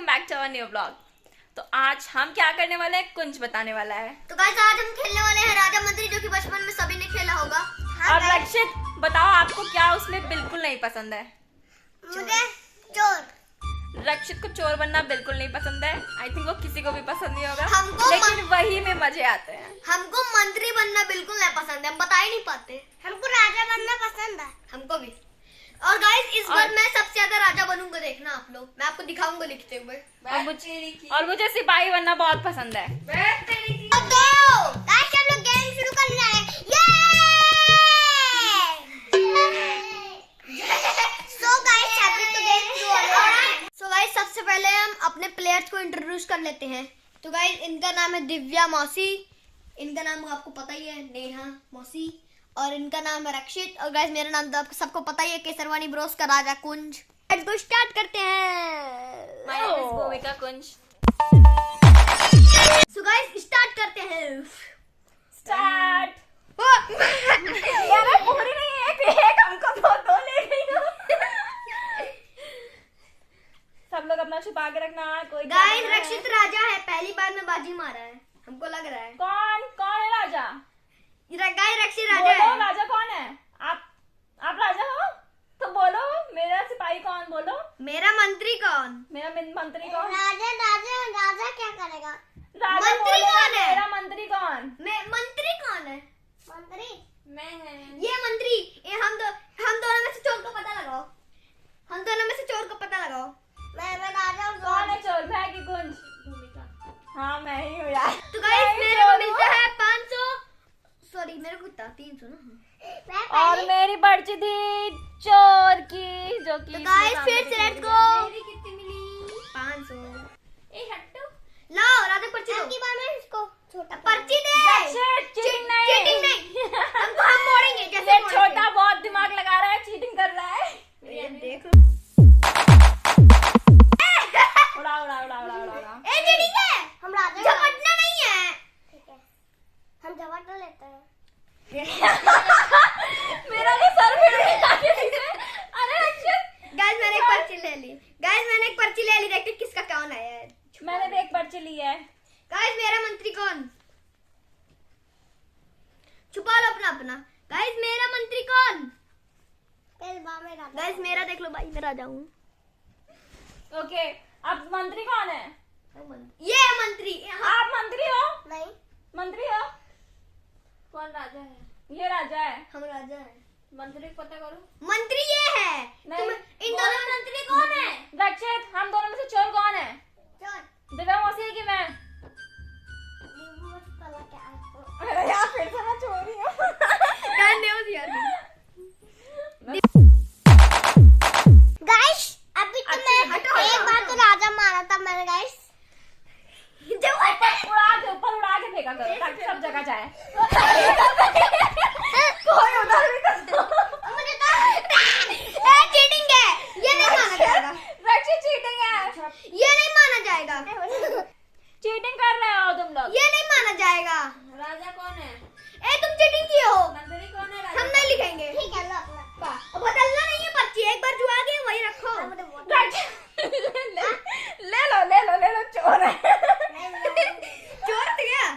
Back to our new blog. तो आज हम क्या करने वाले हैं कुंज बताने वाला है। तो गाइस आज हम खेलने वाले हैं राजा मंत्री, जो कि बचपन में सभी ने खेला होगा। और रक्षित बताओ आपको क्या उसमें बिल्कुल नहीं पसंद है? मुझे चोर। रक्षित को चोर बनना बिल्कुल नहीं पसंद है। आई थिंक वो किसी को भी पसंद नहीं होगा, हमको लेकिन वही में मजे आते हैं। हमको मंत्री बनना बिल्कुल नहीं पसंद है, हम बता ही नहीं पाते। हमको राजा बनना पसंद है, हमको भी। और गाइस इस बार मैं सबसे ज्यादा राजा बनूंगा, देखना आप लोग, मैं आपको दिखाऊंगा लिखते हुए। और मुझे सिपाही बनना बहुत पसंद है। गाइस हम लोग गेम शुरू करने जा रहे हैं। सो गाइस सबसे पहले हम अपने प्लेयर्स को इंट्रोड्यूस कर लेते हैं। तो गाइस इनका नाम है दिव्या मौसी, इनका नाम आपको पता ही है नेहा मौसी, और इनका नाम है रक्षित। और गाइस मेरा नाम तो आपको सबको पता ही है, केसरवानी ब्रोस का राजा कुंज। तो स्टार्ट करते हैं। माय नेम इज भूमिका कुंज। सो गाइस स्टार्ट करते हैं। स्टार्ट। यार पूरी नहीं है, एक हमको दो ले गई हो। सब लोग अपना छुपा के रखना। कोई गाइस रक्षित राजा है, पहली बार में बाजी मारा है, हमको लग रहा है। कौन है राजा? गाइस रक्षित राजा है। राजा कौन है? आप राजा हो तो बोलो। मेरा सिपाही कौन? बोलो। मेरा मंत्री कौन? मेरा मंत्री कौन? राजा क्या करेगा? राजा मंत्री कौन है? मेरा मंत्री कौन? मंत्री कौन है? मंत्री मैं है। ये मंत्री। हम दोनों में से चोर को पता लगाओ। हम दोनों में से चोर को पता लगाओ। मैं राजा हूँ। कौन है चोर? मैं कि कुंज? भूमिका। हाँ मैं ही हूँ यार। तो गाइस मेरे को मिलता है 500, सॉरी मेरे को 300 ना। और मेरी पर्ची थी चोर की, जो कि तो गाइस फिर से लेट्स गो। मेरी कितनी मिली? 500। ए हट्टू लाओ राजा पर्ची दो। बार में इसको छोटा पर्ची दे। चीटिंग नहीं। हम मोड़ेंगे कैसे? ये छोटा बहुत दिमाग लगा रहा है, चीटिंग कर रहा है। ये देख उड़ा। ए चीटिंग है। हम राजा झपटना नहीं है। ठीक है हम झपट लेते हैं। मेरा भी सर फिर गया किसी से। अरे रक्षित। गाइस मैंने एक पर्ची ले ली। देखते किसका कौन आया है। मैंने भी एक पर्ची ली है। गाइस मेरा मंत्री कौन? छुपा लो अपना। गाइस मेरा मंत्री कौन? गाइस मेरा देख लो भाई, मैं राजा हूँ। ओके अब मंत्री कौन है? ये मंत्री। आप मंत्री हो? नहीं मंत्री हो? कौन राजा है? ये राजा है। हम राजा हैं। मंत्री को पता करो। मंत्री ये है। नहीं। इन दोनों में मंत्री कौन है? रक्षित हम दोनों में से चोर कौन है? चोर दिव्या मौसी की मैं। अरे यार फिर से मैं चोरी हूँ। गाइस अभी तो मैं एक बार तो राजा मारा था मैंने। गाइस ऊपर उड़ा के फेंका करो ताकि सब जगह जाए। कोई उधर भी कर दो। मुझे तो चीटिंग है, ये नहीं माना जाएगा। रक्षित चीटिंग है, ये नहीं माना जाएगा। चीटिंग कर रहे हो तुम लोग। ये नहीं माना जाएगा। राजा कौन है? ए तुम चीटिंग किए हो। मंत्री कौन है? हम नहीं लिखेंगे। ठीक है लो अपना। बदलना नहीं है पर्ची, एक बार जो आ गई वही रखो। ले लो चोर है। चोर थे क्या?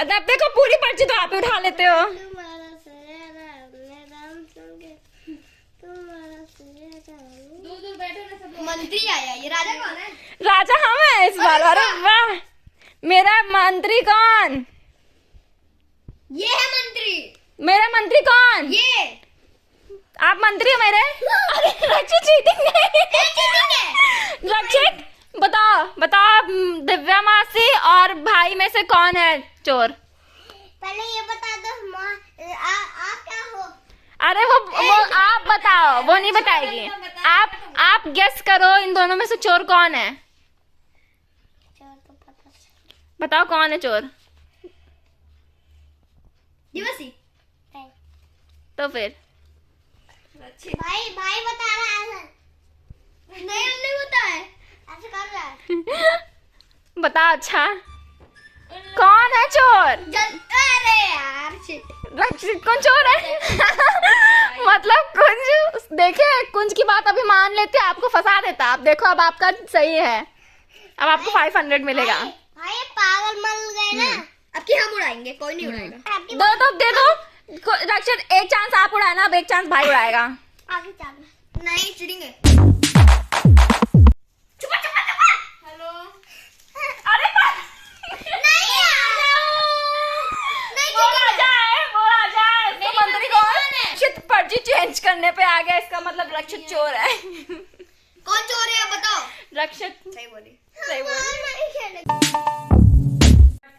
अब देखो पूरी पर्ची तो आप ही उठा लेते हो। दूर बैठो ना सब। मंत्री आया, ये राजा कौन है? राजा हम है इस बार। अरे वाह, मेरा मंत्री कौन? ये है मंत्री। मेरा मंत्री कौन? ये आप मंत्री हो मेरे? अरे रक्षित चीटिंग है। रक्षित बताओ दिव्या मासी और भाई में से कौन है चोर? पहले ये बता दो आप क्या हो? अरे वो आप बताओ, वो नहीं बताएगी। आप गेस करो इन दोनों में से चोर कौन है? बताओ कौन है चोर? दिवसी। तो फिर भाई बता रहा है। नहीं हम नहीं बताए, ऐसे कर रहा है। बताओ अच्छा कौन है चोर? अरे यार रक्षित कौन चोर है? मतलब कुंज देखे, कुंज की बात अभी मान मान लेते आपको फंसा देता। अब देखो अब आपका सही है, अब आपको 500 मिलेगा। भाई ये पागल मर गए ना। अब की हम उड़ाएंगे, कोई नहीं उड़ाएगा। दो तो दे दो रक्षित, एक चांस आप उड़ाना, अब एक चांस भाई उड़ाएगा। आगे चल। नहीं चिड़ेंगे। हेलो। अरे नहीं वो राजा है, वो राजा है। इसका मंत्री कौन है? रक्षित पर्ची चेंज करने पे आ गया, इसका मतलब रक्षित चोर है। कौन चोर है बताओ? रक्षित सही बोली। सही बोली।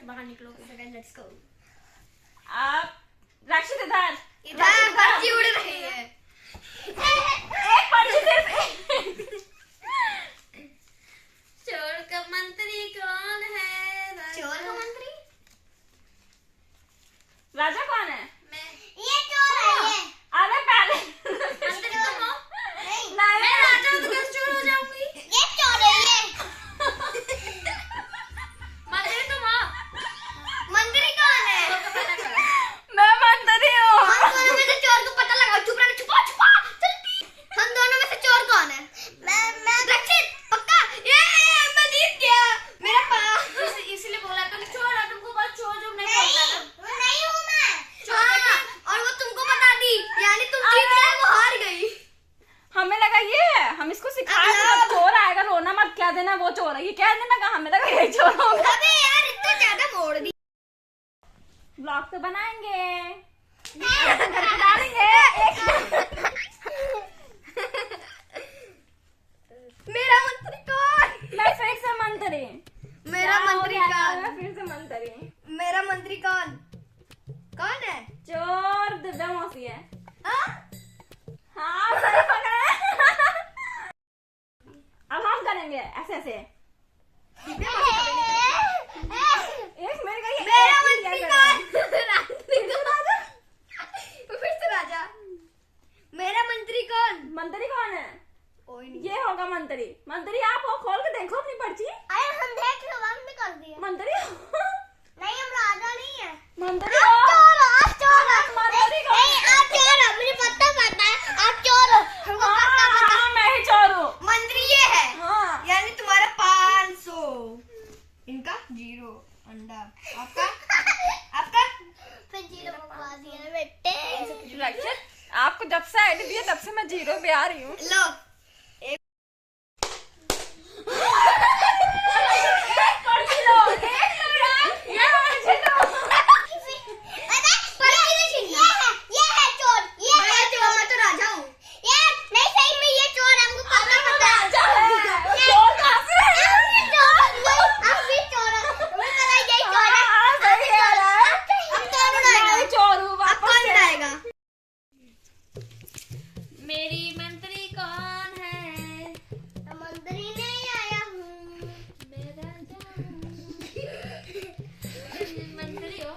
बाहर निकलो। Let's go. आप रक्षित इधर पर्ची उड़ रही है। एक पर्ची सिर्फ। चोर का मंत्री कौन है? चोर का मंत्री राजा कौन है? ये चोर है ये। अरे पहले मंत्री तुम हो? नहीं मैं राजा हूं तो कैसे चोर हो जाऊंगी? ये चोर है ये। मंत्री तुम हो? मंत्री कौन है? मैं मंत्री हूँ। हम दोनों में से चोर को पता लगाओ। चुप रहना, छुपा छुपा जल्दी। हम दोनों में से चोर कौन है? मैं रक्षित पक्का। ये मैं जीत गया। मेरा पास इसलिए बोला तुम चोर हो। तुमको बस चोर जो नहीं पता ना। वो नहीं हूं मैं। हाँ, और वो तुमको बता दी, यानी तुम जीत गए, वो हार गई। हमें लगा ये है, हम इसको सिखाए थे, जब चोर आएगा रोना मत, क्या देना वो चोर है, ये कह देना का हमें लगा ये चोर होगा। अबे यार इतना ज्यादा मोड़ दी। ब्लॉग तो बनाएंगे, घर पे डालेंगे। मेरा मंत्री कौन? मैं फिर से मंत्री। मेरा क्या हो मंत्री गया? कौन? मैं फिर से मंत्री। मेरा मंत्री कौन? कौन है? चोर दिव्या मौसी है। हाँ? हाँ सही पकड़ा। अब हम करेंगे ऐसे ऐसे। एक मिनट का ये मेरा एक ही मंत्री क्या कौन? फिर से राजा। मेरा मंत्री कौन? मंत्री कौन है? कोई नहीं। ये होगा मंत्री। मंत्री आप हो, खोल के देखो अपनी पर्ची। अरे हम देख लो, हम भी कर दिए। मंत्री नहीं हम राजा नहीं है। मंत्री आप चोर हो, आप चोर हो। मंत्री कौन? नहीं आप चोर हो, मुझे पता है। आप चोर हो, हमको पता है। हाँ मैं ही चोर हूँ। मंत्री ये है। हाँ यानी तुम्हारा 500, इनका 0 अंडा, आपका आपका फिर 0 बकवा दिया बेटे। रक्षित आपको जब से आईडी दी है तब से मैं 0 पे आ रही हूँ। लो पर्ची लो, ये पर्ची लो। ये है चोर। मैं तो राजा हूँ। ये नहीं सही में ये चोर है, हमको पता है। चोर कहाँ से है? आप भी चोर हो, तुम्हें पता है यही चोर है। हाँ, सही कह रहा है। अब कौन उड़ाएगा? मैं चोर हूँ अब वापस कौन से। उड़ाएगा? मेरी मंत्री कौन है? मंत्री नहीं आया हूँ। मैं राजा हूँ। मंत्री हो?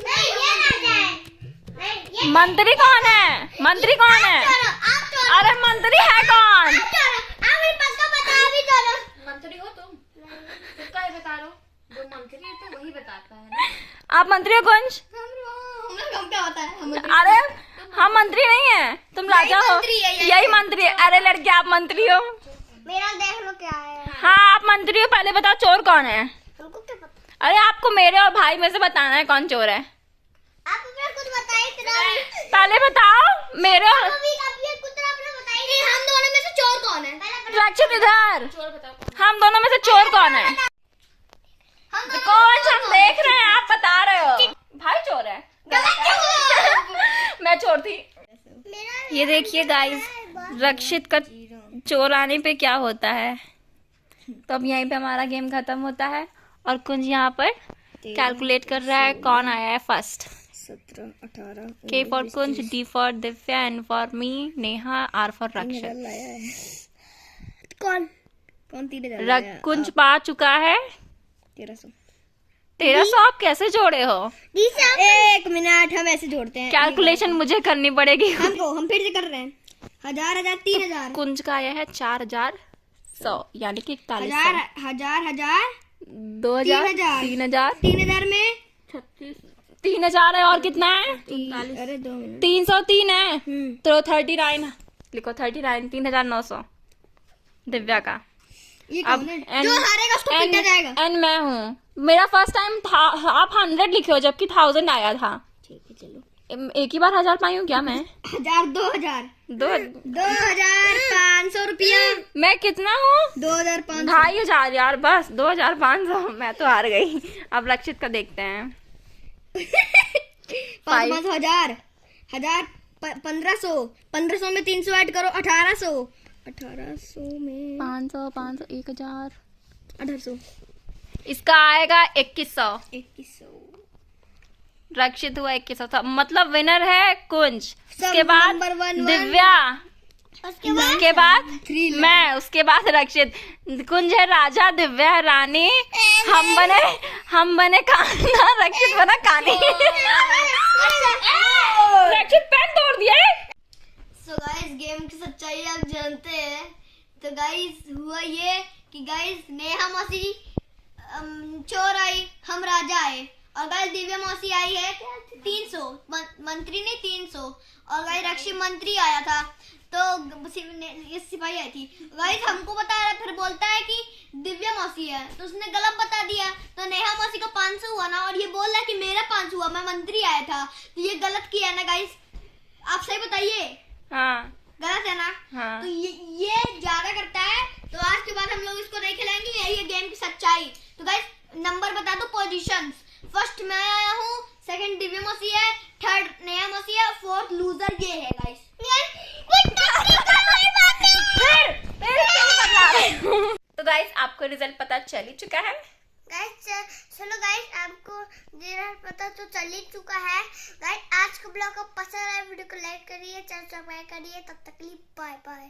नहीं ये राजा है। नहीं ये मंत्री कौन है? मंत्री कौन है? आप चोर। अरे मंत्री है कौन? आप चोर हो। आप मुझे पक्का बता भी चोर हो। मंत्री हो तुम? खुद का ही बता लो। जो मंत्री है तो वही बताता है ना। आप मंत्री हो कुंज? हम क्या होता है? हम अरे हम मंत्री नहीं है, तुम राजा हो। मंत्री है, यही मंत्री है। अरे लड़के आप मंत्री हो। मेरा देख लो क्या है। हाँ आप मंत्री हो। पहले बताओ चोर कौन है? हमको क्या पता? अरे आपको मेरे और भाई में से बताना है कौन चोर है। आप अपना खुद बताइए तेरा। पहले बताओ मेरे और अभी खुद अपना बताइए। हम दोनों में से चोर कौन है? रक्षित इधर। चोर बताओ कौन? हम दोनों में से चोर कौन है? हम दोनों कौन में से हम देख रहे हैं, आप बता रहे हो। भाई चोर है। मैं चोर थी। मेरा ये देखिए गाइस, रक्षित का चोर आने पे क्या होता है। तो अब यहीं पे हमारा गेम खत्म होता है और कुंज यहाँ पर कैलकुलेट कर रहा है कौन आया है first. 17, 18 K for Kunj, D for Divya, N for me Neha, R for Rakshit. कौन 3000 कुंज पा चुका है 1300। 1300। आप कैसे जोड़े हो? 1 मिनट, हम ऐसे जोड़ते हैं। कैलकुलेशन मुझे करनी पड़ेगी। हम फिर से कर रहे हैं। 1000 3000 कुंज का आया है 4100 यानी कि 4100। 1000 2000 3000 3000 3000 में 3000 है और कितना है? अरे 2 मिनट 303 है तो 39 लिखो 39, 3900 दिव्या का। ये अब कौन है? जो हारेगा उसको पीटा जाएगा। एंड मैं हूँ। मेरा फर्स्ट टाइम था, आप 100 लिखे हो जबकि 1000 आया था। ठीक है चलो। एक ही बार 1000 पाई हूँ क्या मैं? 1000 2000 दो 2500 रुपया। मैं कितना हूँ? 2500। 2500 यार, बस 2500। मैं तो हार गई। अब रक्षित का देखते हैं। 5000 1500 में 300 ऐड करो 1800 में 500 500 1000 1800 इसका आएगा 2100। 2100। रक्षित हुआ 2100 मतलब विनर है कुंज। सब उसके बाद number 1 दिव्या, उसके बाद 3 मैं, उसके बाद रक्षित। कुंज है राजा, दिव्या है रानी, हम बने कान्हा, रक्षित बना कानी। रक्षित पेन तोड़ दिया है। सो गाइस गेम की सच्चाई आप जानते हैं। तो गाइस हुआ ये कि गाइस नेहा मौसी चोर आई, हम राजा आए, और गाइस दिव्या मौसी आई है 300 मंत्री ने 300, और गाइस रक्षी मंत्री आया था, तो ये सिपाही आई थी। गाइस हमको बता रहा, फिर बोलता है कि दिव्या मौसी है, तो उसने गलत बता दिया। तो नेहा मौसी का 500 हुआ ना, और ये बोल रहा है कि मेरा 500 हुआ, मैं मंत्री आया था, तो ये गलत किया ना गाइस। आप सही बताइए। हाँ गलत है ना? हाँ। तो ये ज्यादा करता है, तो आज के बाद हम लोग इसको नहीं खिलाएंगे। यही है गेम की सच्चाई। तो गाइस नंबर बता दो, पोजीशंस। फर्स्ट मैं आया हूँ, सेकंड दिव्या मौसी है, थर्ड नेहा मौसी है, फोर्थ लूजर ये है गाइस। तो गाइस आपको रिजल्ट पता चल ही चुका है। गाइस चलो गाइस आपको रिजल्ट पता तो चल ही चुका है। गाइस आज का ब्लॉग को पसंद आया, वीडियो को लाइक करिए, चैनल सब्सक्राइब करिए। तब तक के लिए बाय बाय।